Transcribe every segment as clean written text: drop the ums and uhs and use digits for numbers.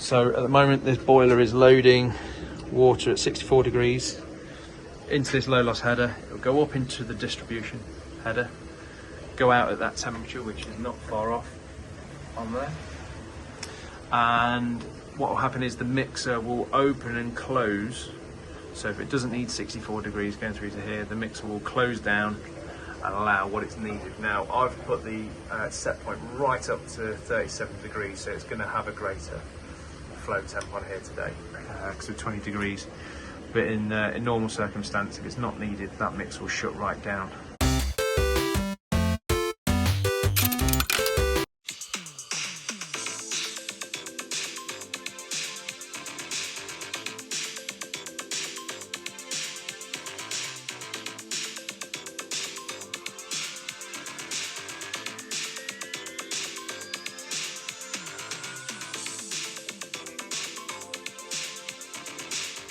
So at the moment this boiler is loading water at 64 degrees into this low loss header. It'll go up into the distribution header, go out at that temperature, which is not far off on there. And what will happen is the mixer will open and close. So if it doesn't need 64 degrees going through to here, the mixer will close down and allow what it's needed. Now I've put the set point right up to 37 degrees, so it's going to have a greater flow temp on here today because of 20 degrees. But in normal circumstance, if it's not needed, that mixer will shut right down.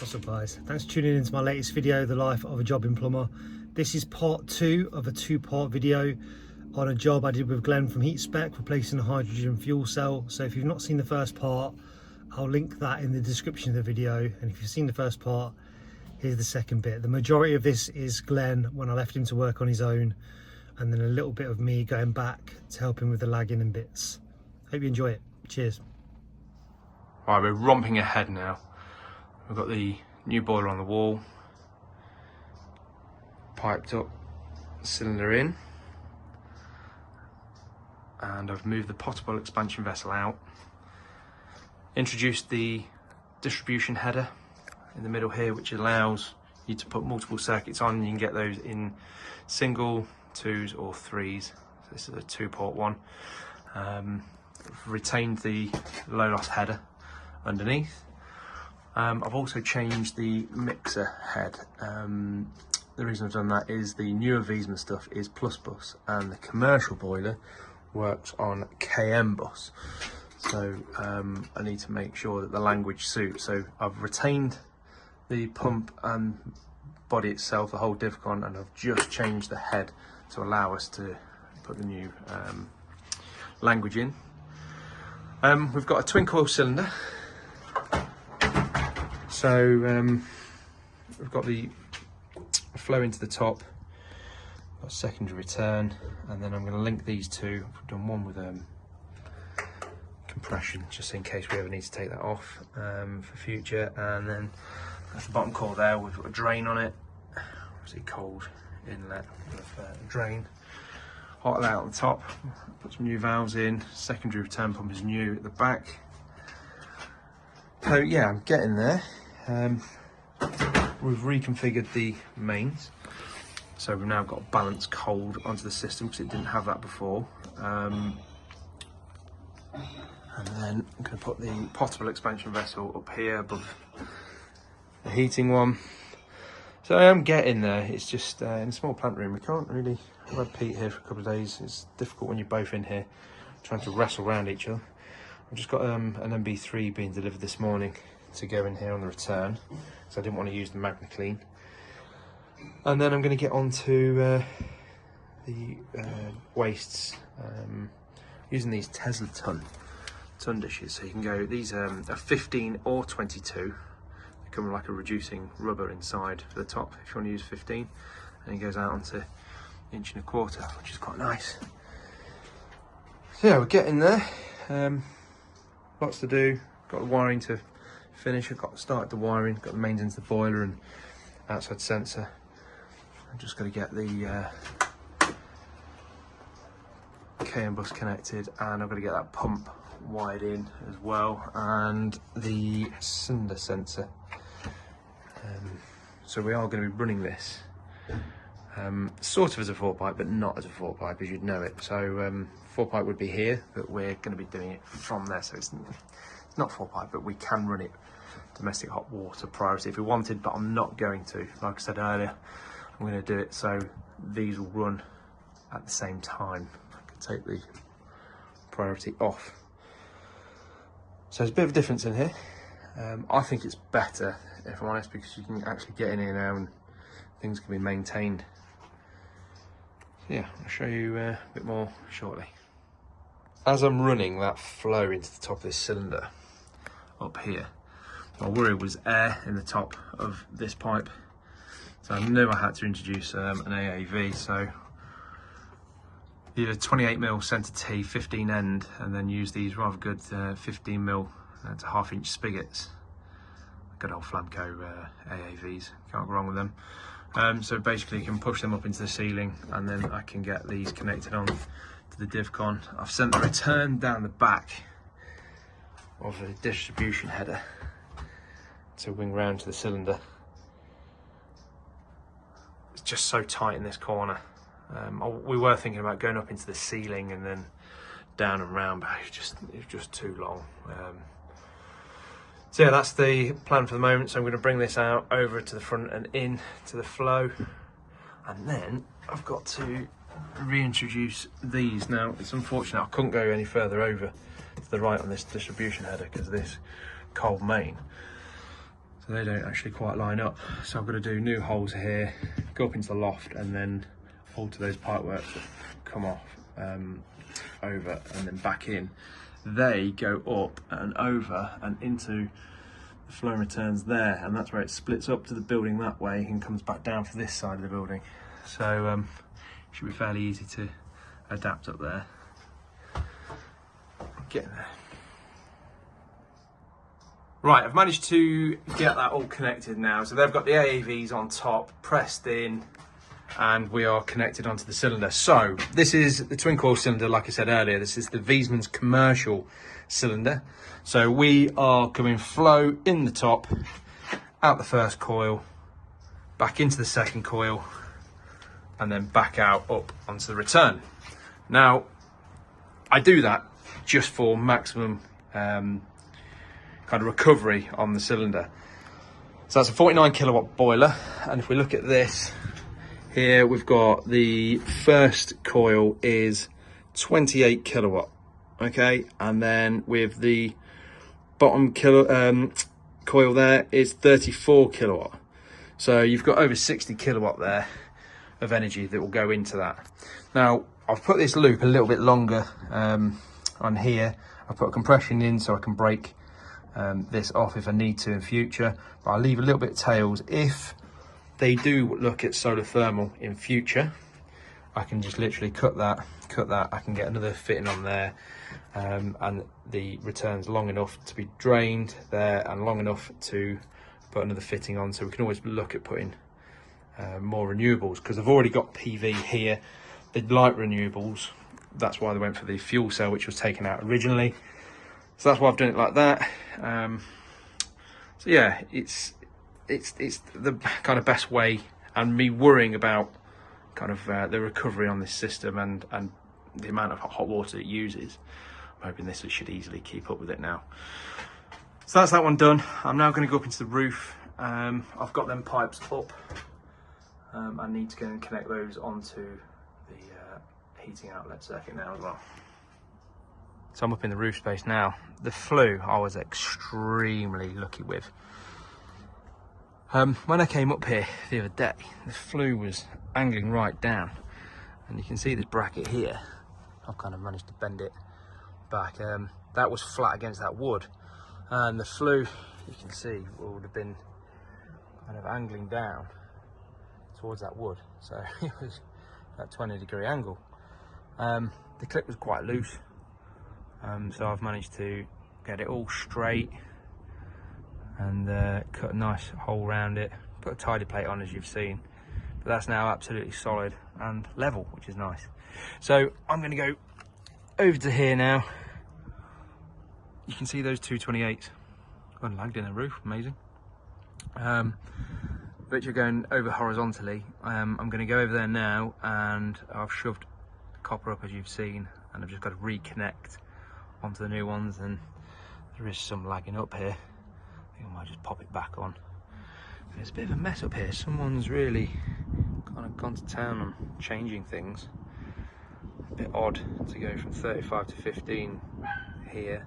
What's up guys, thanks for tuning into my latest video, The Life of a Jobbing Plumber. This is part 2 of a 2-part video on a job I did with Glenn from Heat Spec, replacing a hydrogen fuel cell. So if you've not seen the first part, I'll link that in the description of the video, and if you've seen the first part, here's the second bit. The majority of this is Glenn when I left him to work on his own, and then a little bit of me going back to help him with the lagging and bits. Hope you enjoy it. Cheers. Alright, we're romping ahead now. We've got the new boiler on the wall, piped up, cylinder in, and I've moved the potable expansion vessel out, introduced the distribution header in the middle here, which allows you to put multiple circuits on. You can get those in single, 2s or 3s. So this is a 2-port one. Retained the low loss header underneath. I've also changed the mixer head. The reason I've done that is the newer Wiesmann stuff is plus bus, and the commercial boiler works on KM bus. So I need to make sure that the language suits. So I've retained the pump and body itself, the whole Divcon, and I've just changed the head to allow us to put the new language in. We've got a twin coil cylinder. So we've got the flow into the top, got a secondary return, and then I'm going to link these two. I've done one with compression, just in case we ever need to take that off for future. And then that's the bottom coil there. We've got a drain on it, obviously cold inlet with a drain. Hot out on the top, put some new valves in, secondary return pump is new at the back. So yeah, I'm getting there. We've reconfigured the mains, so we've now got balanced cold onto the system because it didn't have that before. And then I'm going to put the potable expansion vessel up here above the heating one. So I am getting there. It's just in a small plant room, we can't really. I've had Pete here for a couple of days. It's difficult when you're both in here trying to wrestle around each other. I've just got an MB3 being delivered this morning to go in here on the return, so I didn't want to use the Magna Clean. And then I'm going to get on to the wastes using these Tesla ton dishes. So you can go, these are 15 or 22. They come with like a reducing rubber inside for the top if you want to use 15, and it goes out onto 1.25 inches, which is quite nice. So yeah, we're getting there. Lots to do. Got the wiring to finish. I've got started the wiring, got the mains into the boiler and outside sensor. I'm just going to get the KM bus connected, and I've got to get that pump wired in as well, and the cylinder sensor. So we are going to be running this sort of as a 4-pipe, but not as a 4-pipe as you'd know it. So 4-pipe would be here, but we're going to be doing it from there. So it's not 4-pipe, but we can run it domestic hot water priority if we wanted, but I'm not going to. Like I said earlier, I'm going to do it so these will run at the same time. I can take the priority off. So there's a bit of a difference in here. I think it's better, if I'm honest, because you can actually get in here now and things can be maintained. So yeah, I'll show you a bit more shortly. As I'm running that flow into the top of this cylinder, up here. My worry was air in the top of this pipe, so I knew I had to introduce an AAV. So either 28mm centre T 15 end, and then use these rather good 15mm to 1/2 inch spigots. Good old Flamco AAVs, can't go wrong with them. So basically you can push them up into the ceiling, and then I can get these connected on to the DivCon. I've sent the return down the back of the distribution header to wing round to the cylinder. It's just so tight in this corner. We were thinking about going up into the ceiling and then down and round, but it was just too long. So yeah, that's the plan for the moment. So I'm going to bring this out over to the front and in to the flow, and then I've got to reintroduce these. Now it's unfortunate I couldn't go any further over to the right on this distribution header because of this cold main, so they don't actually quite line up. So I've got to do new holes here, go up into the loft, and then alter those pipeworks that come off over and then back in. They go up and over and into the flow and returns there, and that's where it splits up to the building that way and comes back down for this side of the building. So should be fairly easy to adapt up there. Getting there. Right, I've managed to get that all connected now. So they've got the AAVs on top, pressed in, and we are connected onto the cylinder. So this is the twin coil cylinder, like I said earlier. This is the Wiesmann's commercial cylinder. So we are coming flow in the top, out the first coil, back into the second coil, and then back out up onto the return. Now, I do that just for maximum kind of recovery on the cylinder. So that's a 49 kilowatt boiler, and if we look at this here, we've got the first coil is 28 kilowatt, okay, and then with the bottom coil there is 34 kilowatt. So you've got over 60 kilowatt there of energy that will go into that. Now I've put this loop a little bit longer on here. I've put a compression in so I can break this off if I need to in future, but I'll leave a little bit of tails. If they do look at solar thermal in future, I can just literally cut that, I can get another fitting on there, and the return's long enough to be drained there and long enough to put another fitting on, so we can always look at putting more renewables, because I've already got PV here. They'd like renewables, that's why they went for the fuel cell, which was taken out originally. So that's why I've done it like that. So yeah, it's the kind of best way, and me worrying about kind of the recovery on this system and the amount of hot water it uses. I'm hoping this should easily keep up with it now. So that's that one done. I'm now going to go up into the roof. I've got them pipes up. I need to go and connect those onto the heating outlet circuit now as well. So I'm up in the roof space now. The flue I was extremely lucky with. When I came up here the other day, the flue was angling right down, and you can see this bracket here. I've kind of managed to bend it back. That was flat against that wood, and the flue, you can see, would have been kind of angling down towards that wood, so it was at 20-degree angle. The clip was quite loose, so I've managed to get it all straight and cut a nice hole around it, put a tidy plate on as you've seen, but that's now absolutely solid and level, which is nice. So I'm going to go over to here now. You can see those 228s unlagged in the roof, amazing. But you're going over horizontally. I'm going to go over there now, and I've shoved copper up as you've seen, and I've just got to reconnect onto the new ones, and there is some lagging up here. I think I might just pop it back on. There's a bit of a mess up here. Someone's really kind of gone to town on changing things. A bit odd to go from 35 to 15 here.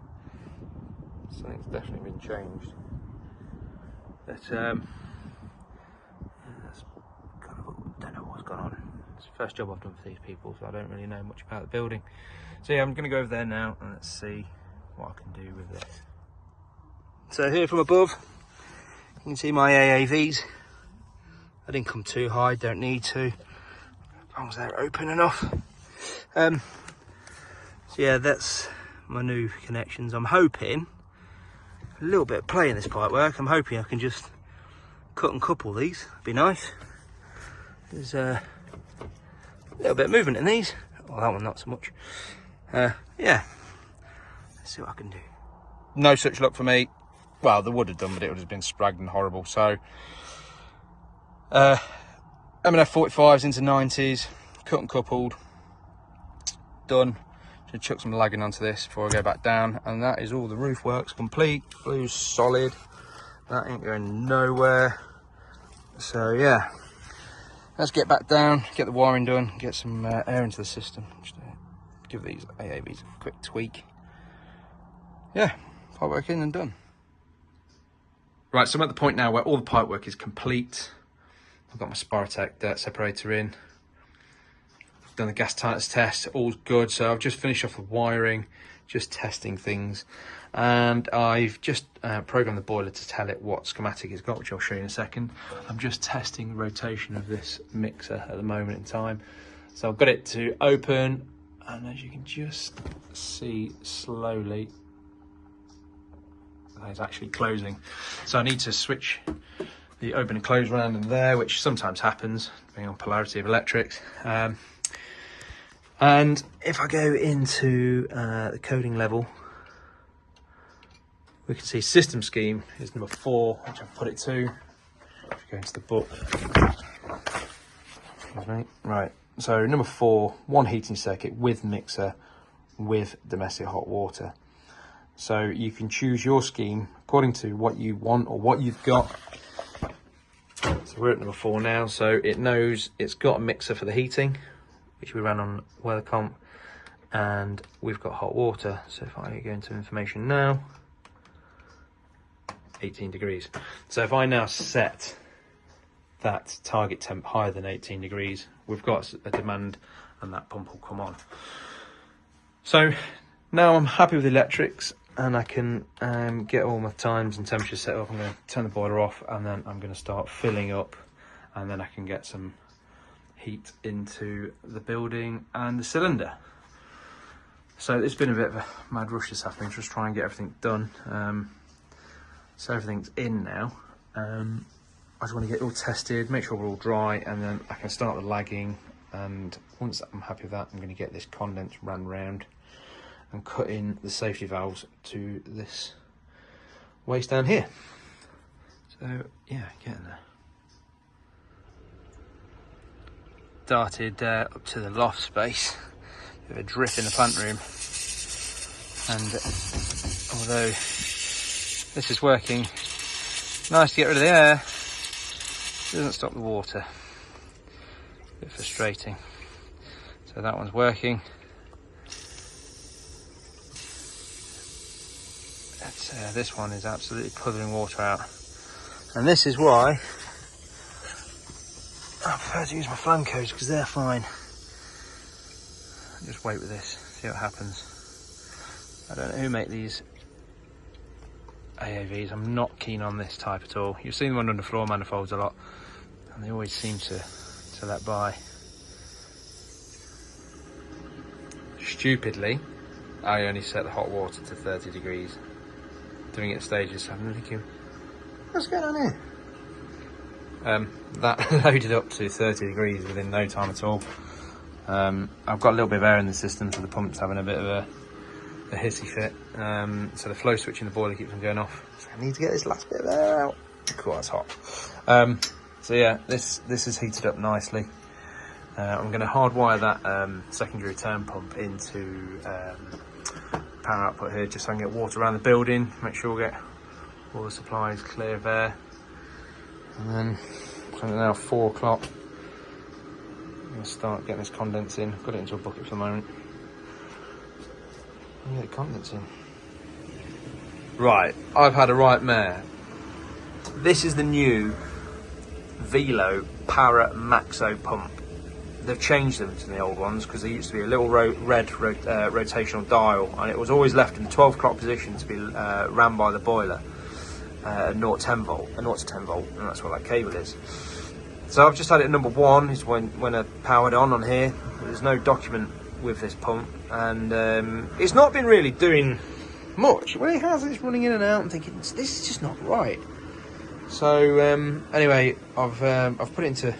Something's definitely been changed. But that's kind of, don't know what's gone on. It's the first job I've done for these people, so I don't really know much about the building. So yeah, I'm going to go over there now and let's see what I can do with this. So here from above, you can see my AAVs. I didn't come too high, don't need to, as long as they're open enough. So yeah, that's my new connections. I'm hoping, a little bit of play in this pipe work, I'm hoping I can just cut and couple these, be nice. There's a little bit of movement in these. Well, that one not so much. Yeah, let's see what I can do. No such luck for me. Well, they would have done, but it would have been spragged and horrible. So, M&F 45s into 90s, cut and coupled, done. Should chuck some lagging onto this before I go back down, and that is all the roof works complete. Blue's solid. That ain't going nowhere. So yeah, let's get back down, get the wiring done, get some air into the system. Just give these AAVs a quick tweak. Yeah, pipe work in and done. Right, so I'm at the point now where all the pipe work is complete. I've got my Spirotec dirt separator in. I've done the gas tightness test, all's good. So I've just finished off the wiring, just testing things. And I've just programmed the boiler to tell it what schematic it's got, which I'll show you in a second. I'm just testing the rotation of this mixer at the moment in time. So I've got it to open, and as you can just see slowly, it's actually closing. So I need to switch the open and close around in there, which sometimes happens depending on polarity of electrics. And if I go into the coding level, we can see system scheme is number 4, which I've put it to. If you go into the book, right. So number 4, 1 heating circuit with mixer with domestic hot water. So you can choose your scheme according to what you want or what you've got. So we're at number 4 now. So it knows it's got a mixer for the heating, which we ran on weather comp, and we've got hot water. So if I go into information now, 18 degrees. So if I now set that target temp higher than 18 degrees, we've got a demand and that pump will come on. So now I'm happy with the electrics, and I can get all my times and temperatures set up. I'm going to turn the boiler off, and then I'm going to start filling up, and then I can get some heat into the building and the cylinder. So it's been a bit of a mad rush this afternoon, just try and get everything done. So everything's in now. I just want to get it all tested, make sure we're all dry, and then I can start the lagging. And once I'm happy with that, I'm going to get this condense ran round and cut in the safety valves to this waste down here. So yeah, getting there. Started up to the loft space, bit of a drip in the plant room, and although this is working nice to get rid of the air, it doesn't stop the water. A bit frustrating. So that one's working. This one is absolutely puddling water out, and this is why I prefer to use my Flancos, because they're fine. Just wait with this, see what happens. I don't know who make these AAVs. I'm not keen on this type at all. You've seen them on underfloor manifolds a lot, and they always seem to let by. Stupidly, I only set the hot water to 30 degrees. Doing it in stages. I'm thinking, what's going on here? That loaded up to 30 degrees within no time at all. I've got a little bit of air in the system, so the pump's having a bit of a hissy fit. So the flow switch in the boiler keeps on going off. So I need to get this last bit of air out. Cool, that's hot. So yeah, this is heated up nicely. I'm going to hardwire that secondary return pump into power output here, just so I can get water around the building, make sure we get all the supplies clear of air. And then it's now 4 o'clock. I'm going to start getting this condense in. Got it into a bucket for the moment. And get the condense in. Right, I've had a right mare. This is the new Velo Para Maxo pump. They've changed them to the old ones because there used to be a little red rotational dial, and it was always left in the 12 o'clock position to be ran by the boiler. a 0 to 10 volt, and that's what that cable is. So I've just had it at number 1, is when I powered on here. There's no document with this pump, and it's not been really doing much. Well, it has, it's running in and out. I'm thinking, this is just not right. So anyway, I've put it into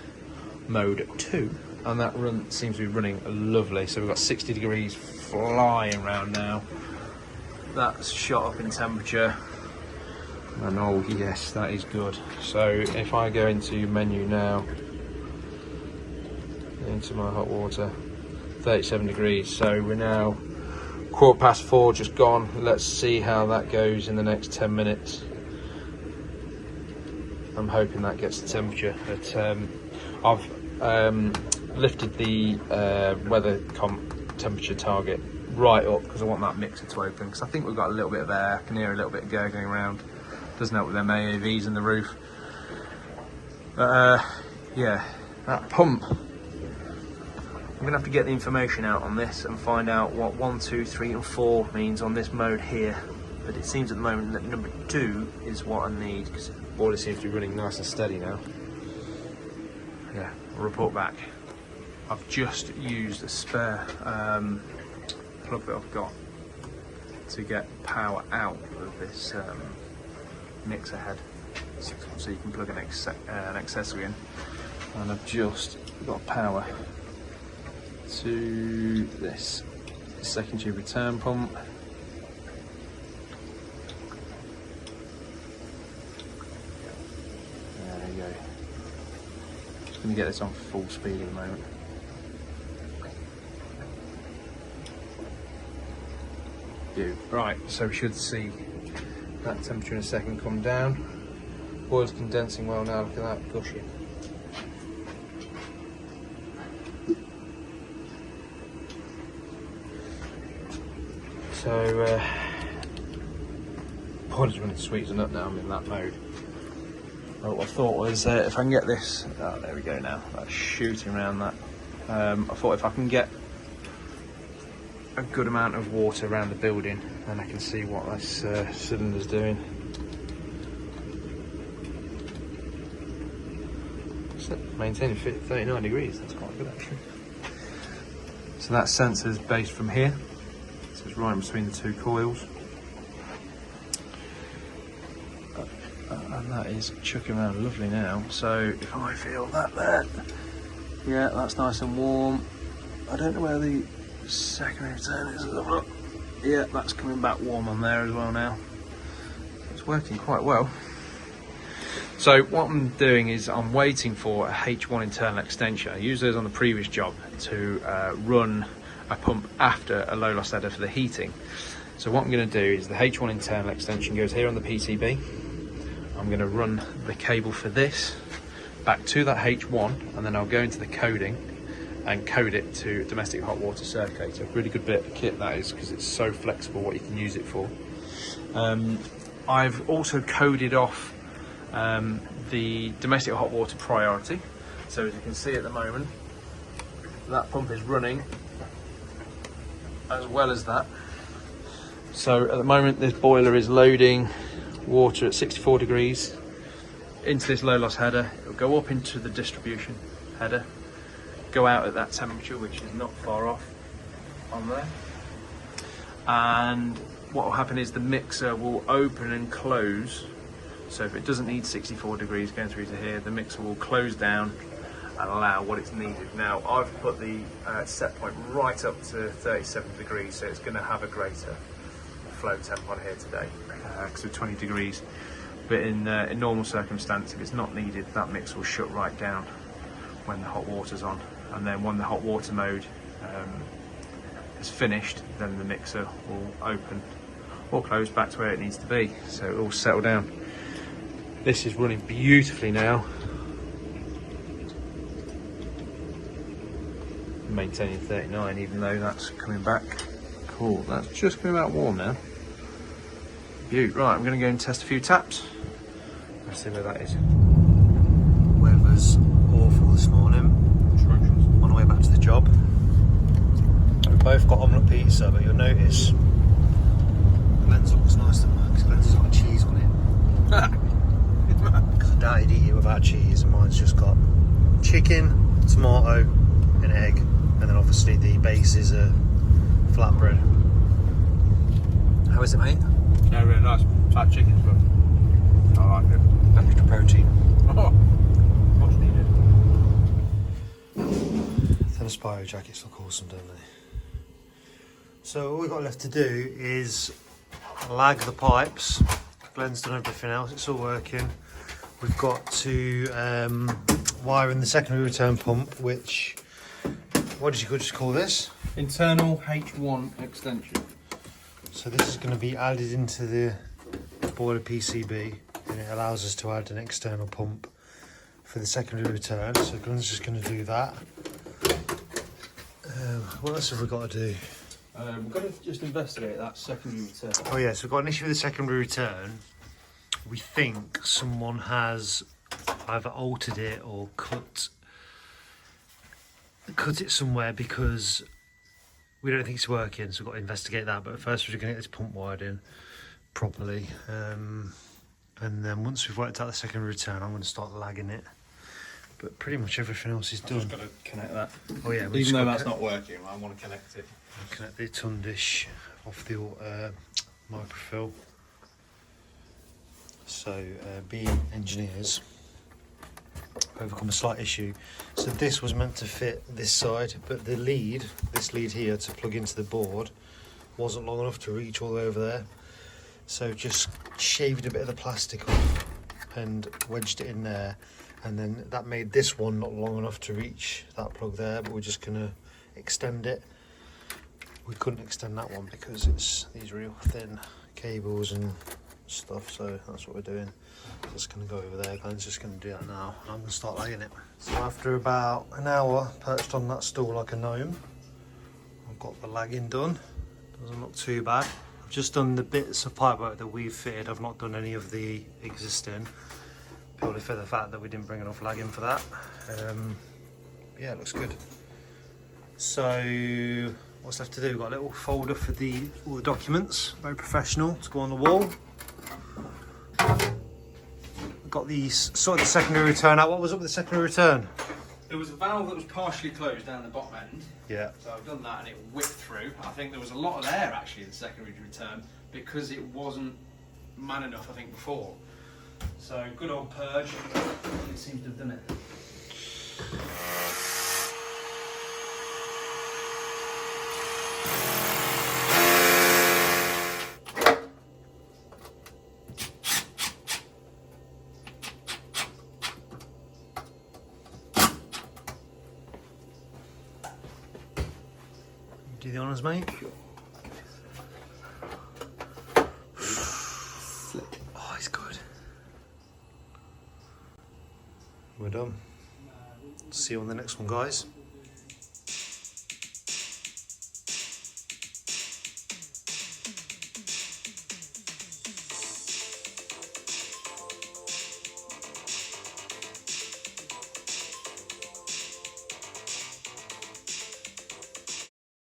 mode 2, and that seems to be running lovely. So we've got 60 degrees flying around now. That's shot up in temperature, and oh yes, that is good. So if I go into menu now, into my hot water, 37 degrees. So we're now 4:15 just gone. Let's see how that goes in the next 10 minutes. I'm hoping that gets the temperature, but I've lifted the weather comp temperature target right up because I want that mixer to open, because I think we've got a little bit of air. I can hear a little bit of gurgling around. Doesn't help with them AAVs in the roof. Yeah, that pump. I'm gonna have to get the information out on this and find out what 1, 2, 3 and 4 means on this mode here. But it seems at the moment that number 2 is what I need, because the boiler seems to be running nice and steady now. Yeah, I'll report back. I've just used a spare plug that I've got to get power out of this mixer head, so you can plug an accessory in, and I've just got power to this second tube return pump. There you go. Just going to get this on full speed at the moment. Right, so we should see that temperature in a second come down. Boiler's condensing well now, look at that gushing. So, boiler's running sweet as a nut now. I'm in that mode. What I thought was, if I can get this, oh, there we go now, that's shooting around that. I thought if I can get a good amount of water around the building, then I can see what this cylinder's doing. Maintaining 39 degrees, that's quite good actually. So that sensor's based from here, so it's right in between the 2 coils. And that is chucking around lovely now. So if I feel that there, yeah, that's nice and warm. I don't know where the secondary return is. Look. Yeah, that's coming back warm on there as well now. It's working quite well. So what I'm doing is I'm waiting for a H1 internal extension. I used those on the previous job to run a pump after a low loss header for the heating. So what I'm going to do is the H1 internal extension goes here on the PCB. I'm going to run the cable for this back to that H1, and then I'll go into the coding and code it to domestic hot water circulator. Really good bit of kit that is, because it's so flexible what you can use it for. I've also coded off the domestic hot water priority. So as you can see at the moment, that pump is running as well as that. So at the moment this boiler is loading water at 64 degrees into this low loss header. It'll go up into the distribution header, go out at that temperature, which is not far off on there, and what will happen is the mixer will open and close. So if it doesn't need 64 degrees going through to here, the mixer will close down and allow what it's needed. Now I've put the set point right up to 37 degrees, so it's going to have a greater flow temp on here today, because of 20 degrees. But in normal circumstances, if it's not needed, that mixer will shut right down when the hot water's on, and then when the hot water mode is finished, then the mixer will open or close back to where it needs to be, so it will settle down. This is running beautifully now, maintaining 39 even though that's coming back. Cool, that's just coming out warm now. Beaut. Right, I'm going to go and test a few taps. Let's see where that is. Weather's awful this morning. On the way back to the job. We've both got omelette pizza, but you'll notice Glenn's looks nice than mine because Glenn's got cheese on it. doubt he'd eat it without cheese, and mine's just got chicken, tomato, and egg, and then obviously the base is a flatbread. How is it, mate? Yeah, really nice. Fat chicken's good. I like it. Extra protein. Oh, much needed. Them Spyro jackets look awesome, don't they? So all we've got left to do is lag the pipes. Glenn's done everything else, it's all working. We've got to wire in the secondary return pump, which, what did you just call this? Internal H1 extension. So this is going to be added into the boiler PCB, and it allows us to add an external pump for the secondary return. So Glenn's just going to do that. What else have we got to do? We've got to just investigate that secondary return. Oh yes, we've got an issue with the secondary return. We think someone has either altered it or cut it somewhere, because we don't think it's working, so we've got to investigate that. But first we're going to get this pump wired in properly, and then once we've worked out the secondary return, I'm going to start lagging it. But pretty much everything else is done. Just got to connect that. Oh yeah, even though that's not working, I want to connect it. Connect the ton dish off the microfill. So being engineers, overcome a slight issue. So this was meant to fit this side, but the lead, this lead here to plug into the board, wasn't long enough to reach all the way over there. So just shaved a bit of the plastic off and wedged it in there, and then that made this one not long enough to reach that plug there, but we're just gonna extend it. We couldn't extend that one because it's these real thin cables and stuff, so that's what we're doing. Just going to go over there. Glenn's just going to do that now, and I'm going to start lagging it. So after about an hour perched on that stool like a gnome, I've got the lagging done. Doesn't look too bad. I've just done the bits of pipework that we've fitted. I've not done any of the existing, purely for the fact that we didn't bring enough lagging for that. Yeah, it looks good. So what's left to do? We've got a little folder for all the documents, very professional, to go on the wall. Got these, sorted the secondary return out. What was up with the secondary return? There was a valve that was partially closed down the bottom end. Yeah. So I've done that and it whipped through. I think there was a lot of air actually in the secondary return because it wasn't man enough, I think, before. So good old purge. It seems to have done it. Do the honours, mate. Oh, it's good. We're done. See you on the next one, guys.